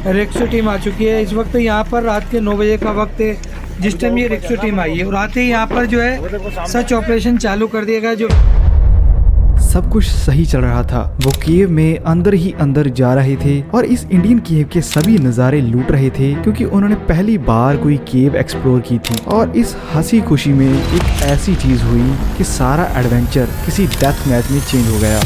Rescue team आ चुकी है। इस वक्त यहाँ पर रात के 9 बजे का वक्त है जिस टाइम ये रेस्क्यू टीम आई है, और आते ही यहाँ पर जो है सर्च ऑपरेशन चालू कर दिया गया। जो सब कुछ सही चल रहा था, वो केव में अंदर ही अंदर जा रहे थे और इस इंडियन केव के सभी नज़ारे लूट रहे थे क्योंकि उन्होंने पहली बार कोई केव एक्सप्लोर की थी। और इस हंसी खुशी में एक ऐसी चीज हुई कि सारा एडवेंचर किसी डेथ मैच में चेंज हो गया।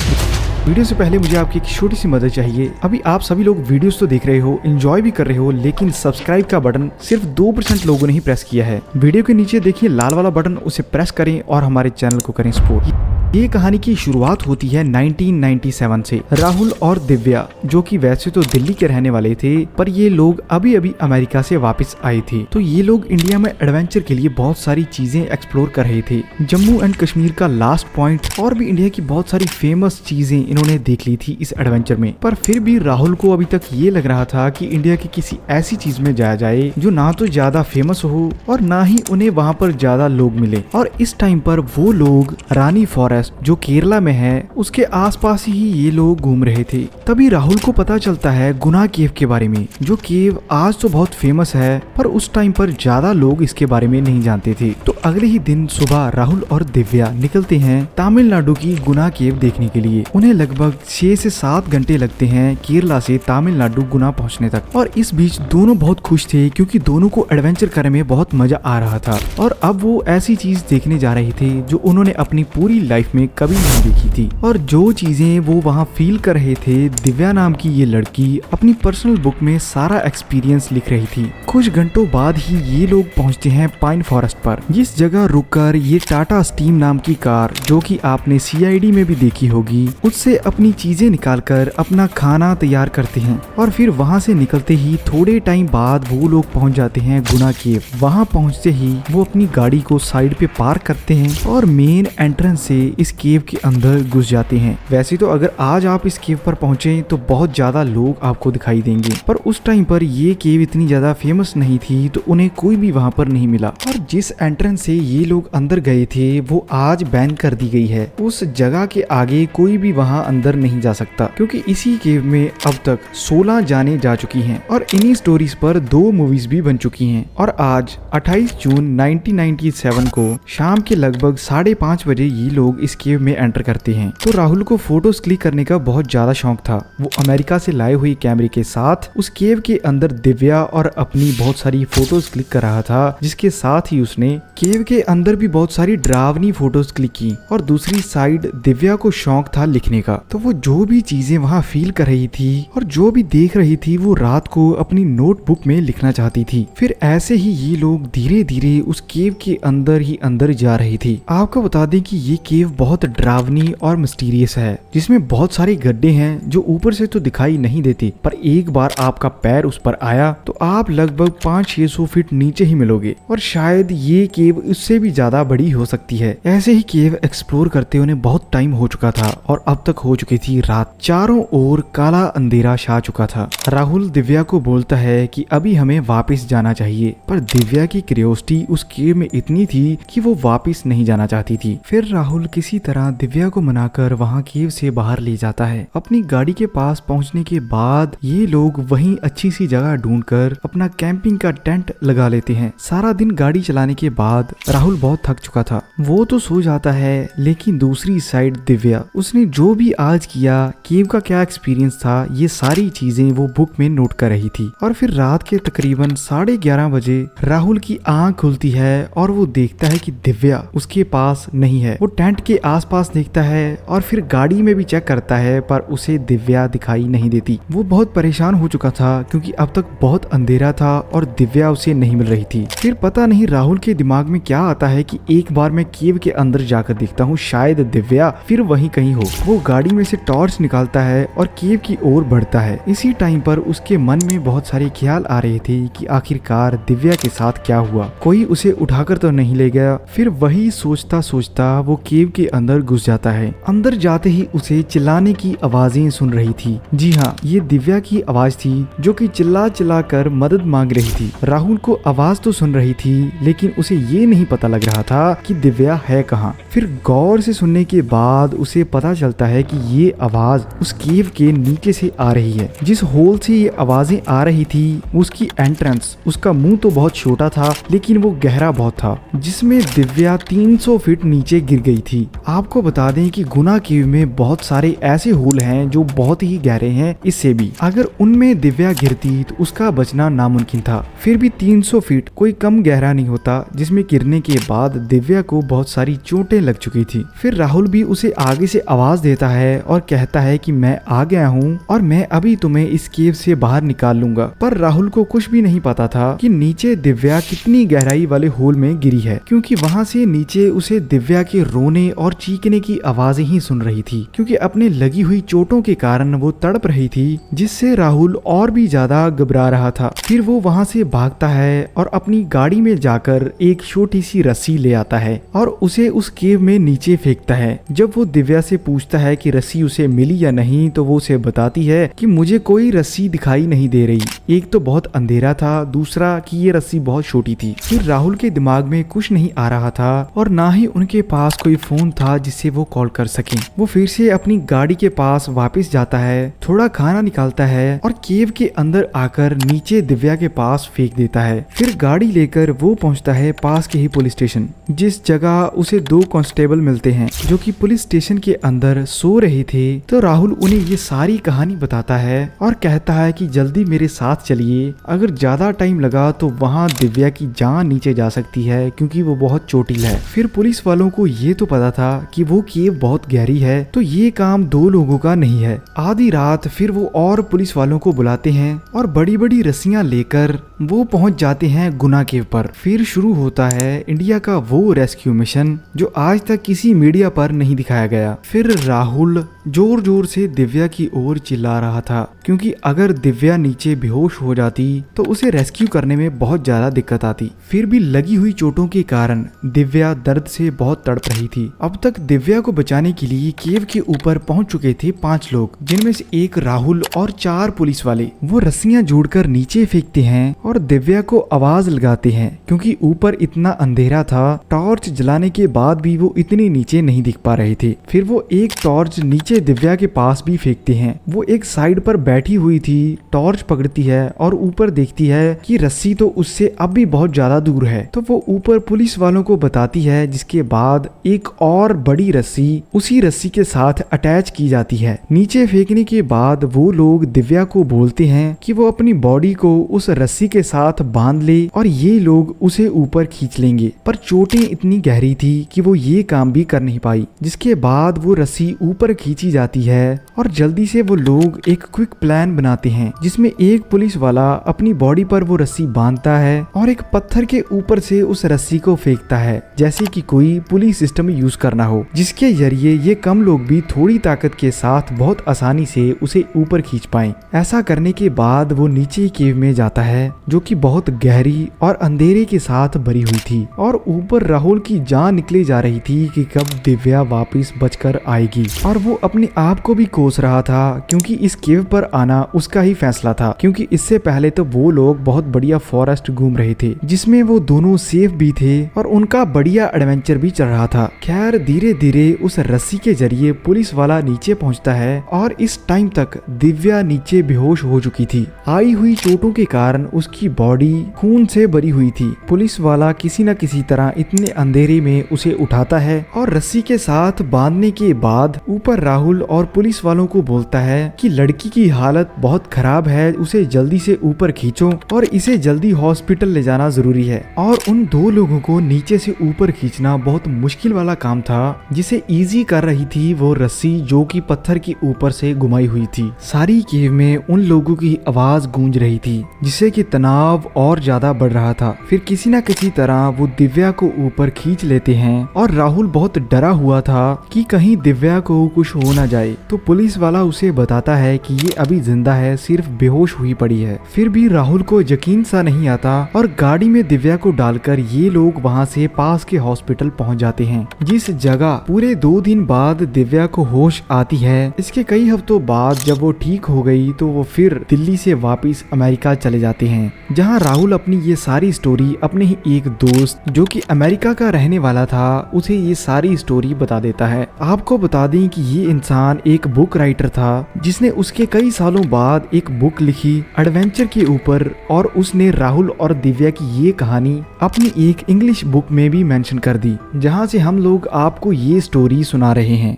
वीडियो से पहले मुझे आपकी एक छोटी सी मदद चाहिए। अभी आप सभी लोग वीडियोस तो देख रहे हो, एंजॉय भी कर रहे हो, लेकिन सब्सक्राइब का बटन सिर्फ 2% लोगों ने ही प्रेस किया है। वीडियो के नीचे देखिए लाल वाला बटन, उसे प्रेस करें और हमारे चैनल को करें सपोर्ट। ये कहानी की शुरुआत होती है 1997 से। राहुल और दिव्या, जो कि वैसे तो दिल्ली के रहने वाले थे, पर ये लोग अभी अभी अमेरिका से वापस आए थे। तो ये लोग इंडिया में एडवेंचर के लिए बहुत सारी चीजें एक्सप्लोर कर रहे थे। जम्मू एंड कश्मीर का लास्ट पॉइंट और भी इंडिया की बहुत सारी फेमस चीजें इन्होंने देख ली थी इस एडवेंचर में। पर फिर भी राहुल को अभी तक ये लग रहा था कि इंडिया की किसी ऐसी चीज में जाया जाए जो ना तो ज्यादा फेमस हो और ना ही उन्हें वहाँ पर ज्यादा लोग मिले। और इस टाइम पर वो लोग रानी फॉरेस्ट जो केरला में है उसके आसपास ही ये लोग घूम रहे थे। तभी राहुल को पता चलता है गुना केव के बारे में, जो केव आज तो बहुत फेमस है पर उस टाइम पर ज्यादा लोग इसके बारे में नहीं जानते थे। तो अगले ही दिन सुबह राहुल और दिव्या निकलते हैं तमिलनाडु की गुना केव देखने के लिए। उन्हें लगभग 6 से 7 घंटे लगते हैं केरला से तमिलनाडु गुना पहुंचने तक। और इस बीच दोनों बहुत खुश थे क्योंकि दोनों को एडवेंचर करने में बहुत मजा आ रहा था और अब वो ऐसी चीज देखने जा रहे थे जो उन्होंने अपनी पूरी लाइफ में कभी नहीं देखी थी। और जो चीजें वो वहाँ फील कर रहे थे, दिव्या नाम की ये लड़की अपनी पर्सनल बुक में सारा एक्सपीरियंस लिख रही थी। कुछ घंटों बाद ही ये लोग पहुँचते हैं पाइन फॉरेस्ट पर, जिस जगह रुककर ये टाटा स्टीम नाम की कार, जो कि आपने CID में भी देखी होगी, उससे अपनी चीजें निकालकर अपना खाना तैयार करते हैं। और फिर वहाँ से निकलते ही थोड़े टाइम बाद वो लोग पहुँच जाते हैं गुना केव। वहाँ पहुँचते ही वो अपनी गाड़ी को साइड पे पार्क करते हैं और मेन एंट्रेंस से इस केव के अंदर घुस जाते हैं। वैसे तो अगर आज आप इस केव पर पहुंचे तो बहुत ज्यादा लोग आपको दिखाई देंगे, पर उस टाइम पर ये केव इतनी ज्यादा फेमस नहीं थी तो उन्हें कोई भी वहां पर नहीं मिला। और जिस एंट्रेंस से ये लोग अंदर गए थे वो आज बैन कर दी गई है। उस जगह के आगे कोई भी वहां अंदर नहीं जा सकता क्योंकि इसी केव में अब तक 16 जाने जा चुकी हैं और इन्हीं स्टोरीज पर 2 मूवीज भी बन चुकी हैं। और आज 28 जून 1997 को शाम के लगभग 5:30 बजे ये लोग इस केव में एंटर करते हैं। तो राहुल को फोटोज क्लिक करने का बहुत ज्यादा शौक था। वो अमेरिका से लाए हुए कैमरे के साथ उस केव के अंदर दिव्या और अपनी बहुत सारी फोटोज क्लिक कर रहा था, जिसके साथ ही उसने केव के अंदर भी बहुत सारी डरावनी फोटोज क्लिक की। और दूसरी साइड दिव्या को शौक था लिखने का, तो वो जो भी चीजें वहाँ फील कर रही थी और जो भी देख रही थी वो रात को अपनी नोटबुक में लिखना चाहती थी। फिर ऐसे ही ये लोग धीरे धीरे उस केव के अंदर ही अंदर जा रही थी। आपको बता दें कि ये केव बहुत डरावनी और मिस्टीरियस है, जिसमें बहुत सारे गड्ढे हैं जो ऊपर से तो दिखाई नहीं देते, पर एक बार आपका पैर उस पर आया तो आप लगभग 500-600 फीट नीचे ही मिलोगे। और शायद ये केव उससे भी ज्यादा बड़ी हो सकती है। ऐसे ही केव एक्सप्लोर करते उन्हें बहुत टाइम हो चुका था और अब तक हो चुकी थी रात। चारों ओर काला अंधेरा छा चुका था। राहुल दिव्या को बोलता है कि अभी हमें वापस जाना चाहिए, पर दिव्या की क्यूरियोसिटी उस केव में इतनी थी कि वो वापस नहीं जाना चाहती थी। फिर राहुल किसी तरह दिव्या को मनाकर वहाँ केव से बाहर ले जाता है। अपनी गाड़ी के पास पहुँचने के बाद ये लोग वहीं अच्छी सी जगह ढूंढकर अपना कैंपिंग का टेंट लगा लेते हैं। सारा दिन गाड़ी चलाने के बाद राहुल बहुत थक चुका था, वो तो सो जाता है, लेकिन दूसरी साइड दिव्या, उसने जो भी आज किया, केव का क्या एक्सपीरियंस था, ये सारी चीजें वो बुक में नोट कर रही थी। और फिर रात के तकरीबन 11:30 बजे राहुल की आंख खुलती है और वो देखता है कि दिव्या उसके पास नहीं है। वो टेंट के आसपास देखता है और फिर गाड़ी में भी चेक करता है, पर उसे दिव्या दिखाई नहीं देती। वो बहुत परेशान हो चुका था क्योंकि अब तक बहुत अंधेरा था और दिव्या उसे नहीं मिल रही थी। फिर पता नहीं राहुल के दिमाग में क्या आता है कि एक बार मैं केव के अंदर जाकर देखता हूँ, शायद दिव्या फिर वहीं कहीं हो। वो गाड़ी में से टॉर्च निकालता है और केव की ओर बढ़ता है। इसी टाइम पर उसके मन में बहुत सारे ख्याल आ रहे थे कि आखिरकार दिव्या के साथ क्या हुआ, कोई उसे उठाकर तो नहीं ले गया। फिर वही सोचता सोचता वो केव के अंदर घुस जाता है। अंदर जाते ही उसे चिल्लाने की आवाजें सुन रही थी। जी हाँ, ये दिव्या की आवाज थी जो कि चिल्ला चिल्ला कर मदद मांग रही थी। राहुल को आवाज तो सुन रही थी, लेकिन उसे ये नहीं पता लग रहा था कि दिव्या है कहाँ। फिर गौर से सुनने के बाद उसे पता चलता है कि ये आवाज उस केव के नीचे से आ रही है। जिस होल से ये आवाजें आ रही थी उसकी एंट्रेंस, उसका मुंह तो बहुत छोटा था लेकिन वो गहरा बहुत था, जिसमें दिव्या 300 फीट नीचे गिर गई थी। आपको बता दें कि गुना केव में बहुत सारे ऐसे होल हैं जो बहुत ही गहरे हैं इससे भी। अगर उनमें दिव्या गिरती तो उसका बचना नामुमकिन था। फिर भी 300 फीट कोई कम गहरा नहीं होता, जिसमें गिरने के बाद दिव्या को बहुत सारी चोटें लग चुकी थी। फिर राहुल भी उसे आगे से आवाज देता है और कहता है कि मैं आ गया हूँ और मैं अभी तुम्हें इस केव से बाहर निकाल लूंगा। पर राहुल को कुछ भी नहीं पता था कि नीचे दिव्या कितनी गहराई वाले होल में गिरी है, क्योंकि वहाँ से नीचे उसे दिव्या के रोने और चीखने की आवाजें ही सुन रही थी, क्योंकि अपने लगी हुई चोटों के कारण वो तड़प रही थी, जिससे राहुल और भी ज्यादा घबरा रहा था। फिर वो वहाँ से भागता है और अपनी गाड़ी में जाकर एक छोटी सी रस्सी ले आता है और उसे उस केव में नीचे फेंकता है। जब वो दिव्या से पूछता है कि रस्सी उसे मिली या नहीं, तो वो उसे बताती है कि मुझे कोई रस्सी दिखाई नहीं दे रही। एक तो बहुत अंधेरा था, दूसरा कि ये रस्सी बहुत छोटी थी। फिर राहुल के दिमाग में कुछ नहीं आ रहा था और ना ही उनके पास कोई फोन था जिससे वो कॉल कर सके। वो फिर से अपनी गाड़ी के पास वापस जाता है, थोड़ा खाना निकालता है और केव के अंदर आकर नीचे दिव्या के पास फेंक देता है। फिर गाड़ी लेकर वो पहुंचता है पास के ही पुलिस स्टेशन, जिस जगह उसे 2 कांस्टेबल मिलते हैं जो कि पुलिस स्टेशन के अंदर सो रहे थे। तो राहुल उन्हें ये सारी कहानी बताता है और कहता है कि जल्दी मेरे साथ चलिए, अगर ज्यादा टाइम लगा तो वहाँ दिव्या की जान नीचे जा सकती है, क्योंकि वो बहुत चोटिल है। फिर पुलिस वालों को ये तो पता था कि वो केव बहुत गहरी है, तो ये काम 2 लोगों का नहीं है। आधी रात फिर वो और पुलिस वालों को बुलाते हैं और बड़ी बड़ी रस्सियां लेकर वो पहुंच जाते हैं गुना केव पर। फिर शुरू होता है इंडिया का वो रेस्क्यू मिशन जो आज तक किसी मीडिया पर नहीं दिखाया गया। फिर राहुल जोर जोर से दिव्या की ओर चिल्ला रहा था, क्योंकि अगर दिव्या नीचे बेहोश हो जाती तो उसे रेस्क्यू करने में बहुत ज्यादा दिक्कत आती। फिर भी लगी हुई चोटों के कारण दिव्या दर्द से बहुत तड़प रही थी। अब तक दिव्या को बचाने के लिए केव के ऊपर पहुंच चुके थे 5 लोग, जिनमें से एक राहुल और 4 पुलिस वाले। वो रस्सियां जोड़कर नीचे फेंकते हैं और दिव्या को आवाज लगाते हैं, क्योंकि ऊपर इतना अंधेरा था, टॉर्च जलाने के बाद भी वो इतने नीचे नहीं दिख पा रहे थे। फिर वो एक टॉर्च नीचे दिव्या के पास भी फेंकते हैं। वो एक साइड पर बैठी हुई थी, टॉर्च पकड़ती है और ऊपर देखती है कि रस्सी तो उससे अब भी बहुत ज्यादा दूर है, तो वो ऊपर पुलिस वालों को बताती है, जिसके बाद एक और बड़ी रस्सी उसी रस्सी के साथ अटैच की जाती है। नीचे फेंकने के बाद वो लोग दिव्या को बोलते हैं कि वो अपनी बॉडी को उस रस्सी के साथ बांध ले और ये लोग उसे ऊपर खींच लेंगे। पर चोटें इतनी गहरी थी कि वो ये काम भी कर नहीं पाई। जिसके बाद वो रस्सी ऊपर खींची जाती है और जल्दी से वो लोग एक क्विक प्लान बनाते हैं, जिसमें एक पुलिस वाला अपनी बॉडी पर वो रस्सी बांधता है और एक पत्थर के ऊपर से उस रस्सी को फेंकता है, जैसे कि कोई पुलिस सिस्टम यूज करना हो, जिसके जरिए ये कम लोग भी थोड़ी ताकत के साथ बहुत आसानी से उसे ऊपर खींच पाएं। ऐसा करने के बाद वो नीचे केव में जाता है, जो कि बहुत गहरी और अंधेरे के साथ भरी हुई थी, और ऊपर राहुल की जान निकली जा रही थी कि कब दिव्या वापस बचकर आएगी। और वो अपने आप को भी कोस रहा था, क्योंकि इस केव पर आना उसका ही फैसला था, क्योंकि इससे पहले तो वो लोग बहुत बढ़िया फॉरेस्ट घूम रहे थे, जिसमें वो दोनों सेफ भी थे और उनका बढ़िया एडवेंचर भी चल रहा था। खैर धीरे धीरे उस रस्सी के जरिए पुलिस वाला नीचे पहुंचता है और इस टाइम तक दिव्या नीचे बेहोश हो चुकी थी। आई हुई चोटों के कारण उसकी बॉडी खून से भरी हुई थी। पुलिस वाला किसी न किसी तरह इतने अंधेरे में उसे उठाता है और रस्सी के साथ बांधने के बाद ऊपर राहुल और पुलिस वालों को बोलता है कि लड़की की हालत बहुत खराब है, उसे जल्दी से ऊपर खींचो और इसे जल्दी हॉस्पिटल ले जाना जरूरी है। और उन 2 लोगों को नीचे से ऊपर खींचना बहुत मुश्किल वाला काम था, जिसे इजी कर रही थी वो रस्सी जो कि पत्थर के ऊपर से घुमाई हुई थी। सारी केव में उन लोगों की आवाज गूंज रही थी, जिससे कि तनाव और ज्यादा बढ़ रहा था। फिर किसी न किसी तरह वो दिव्या को ऊपर खींच लेते हैं और राहुल बहुत डरा हुआ था कि कहीं दिव्या को कुछ हो ना जाए, तो पुलिस वाला उसे बताता है कि ये अभी जिंदा है, सिर्फ बेहोश हुई पड़ी है। फिर भी राहुल को यकीन सा नहीं आता और गाड़ी में दिव्या को डालकर ये लोग वहाँ से पास के हॉस्पिटल पहुँच जाते हैं, जिस जगह पूरे 2 दिन बाद दिव्या को होश आती है। इसके कई हफ्तों बाद जब वो ठीक हो गई तो वो फिर दिल्ली से वापस अमेरिका चले जाते हैं, जहाँ राहुल अपनी ये सारी स्टोरी अपने ही एक दोस्त जो कि अमेरिका का रहने वाला था उसे ये सारी स्टोरी बता देता है। आपको बता दें हैं कि ये इंसान एक बुक राइटर था जिसने उसके कई सालों बाद एक बुक लिखी एडवेंचर के ऊपर, और उसने राहुल और दिव्या की ये कहानी अपनी एक इंग्लिश बुक में भी मेंशन कर दी, जहां से हम लोग आपको ये स्टोरी सुना रहे हैं।